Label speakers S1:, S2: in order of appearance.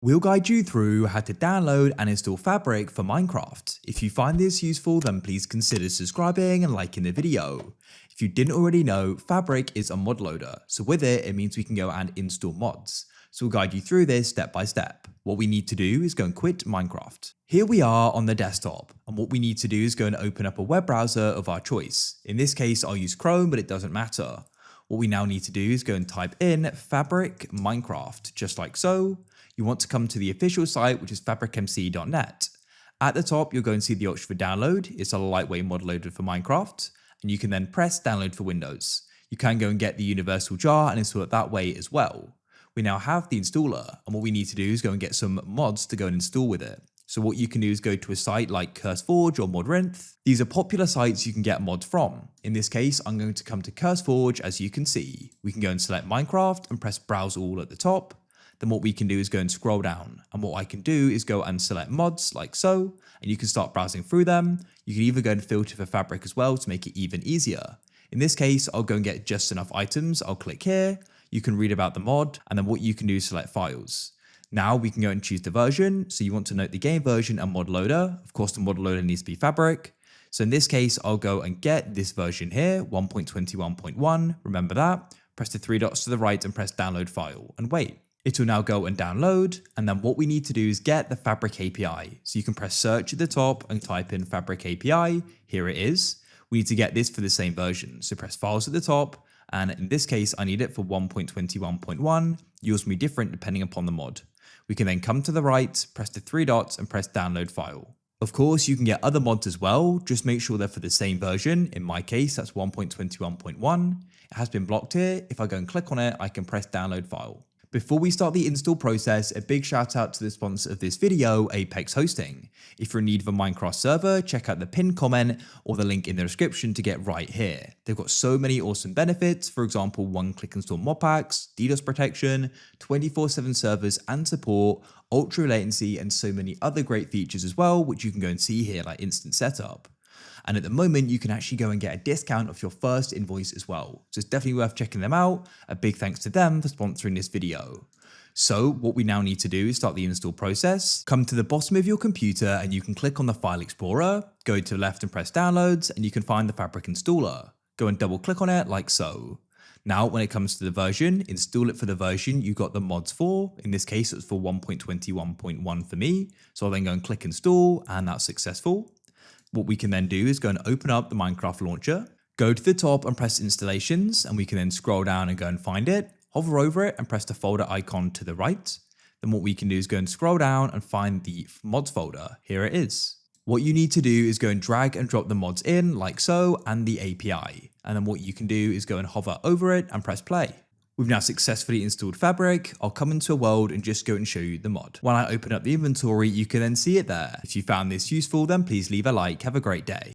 S1: We'll guide you through how to download and install Fabric for Minecraft. If you find this useful, then please consider subscribing and liking the video. If you didn't already know, Fabric is a mod loader, so with it, it means we can go and install mods. So we'll guide you through this step by step. What we need to do is go and quit Minecraft. Here we are on the desktop, and what we need to do is go and open up a web browser of our choice. In this case, I'll use Chrome, but it doesn't matter. What we now need to do is go and type in Fabric Minecraft, just like so. You want to come to the official site, which is fabricmc.net. At the top, you'll go and see the option for download. It's a lightweight mod loader for Minecraft, and you can then press download for Windows. You can go and get the universal jar and install it that way as well. We now have the installer, and what we need to do is go and get some mods to go and install with it. So what you can do is go to a site like CurseForge or Modrinth. These are popular sites you can get mods from. In this case, I'm going to come to CurseForge. As you can see, we can go and select Minecraft and press browse all at the top. Then what we can do is go and scroll down, and what I can do is go and select mods like so, and you can start browsing through them. You can even go and filter for Fabric as well to make it even easier. In this case, I'll go and get just enough items. I'll click here. You can read about the mod, and then what you can do is select files. Now we can go and choose the version. So you want to note the game version and mod loader. Of course, the mod loader needs to be Fabric. So in this case, I'll go and get this version here, 1.21.1. Remember that. Press the three dots to the right and press download file and wait. It will now go and download, and then what we need to do is get the Fabric API. So you can press search at the top and type in Fabric API. Here it is. We need to get this for the same version. So press files at the top, and in this case, I need it for 1.21.1. Yours will be different depending upon the mod. We can then come to the right, press the three dots and press download file. Of course, you can get other mods as well. Just make sure they're for the same version. In my case, that's 1.21.1. It has been blocked here. If I go and click on it, I can press download file. Before we start the install process, a big shout out to the sponsor of this video, Apex Hosting. If you're in need of a Minecraft server, check out the pinned comment or the link in the description to get right here. They've got so many awesome benefits, for example, one-click install mod packs, DDoS protection, 24/7 servers and support, ultra latency, and so many other great features as well, which you can go and see here, like instant setup. And at the moment, you can actually go and get a discount off your first invoice as well. So it's definitely worth checking them out. A big thanks to them for sponsoring this video. So what we now need to do is start the install process. Come to the bottom of your computer and you can click on the File Explorer, go to the left and press Downloads, and you can find the Fabric installer. Go and double click on it like so. Now, when it comes to the version, install it for the version you got the mods for. In this case, it's for 1.21.1 for me. So I'll then go and click install, and that's successful. What we can then do is go and open up the Minecraft launcher, go to the top and press installations, and we can then scroll down and go and find it, hover over it and press the folder icon to the right. Then what we can do is go and scroll down and find the mods folder. Here it is. What you need to do is go and drag and drop the mods in like so and the API. And then what you can do is go and hover over it and press play. We've now successfully installed Fabric. I'll come into a world and just go and show you the mod. When I open up the inventory, you can then see it there. If you found this useful, then please leave a like. Have a great day.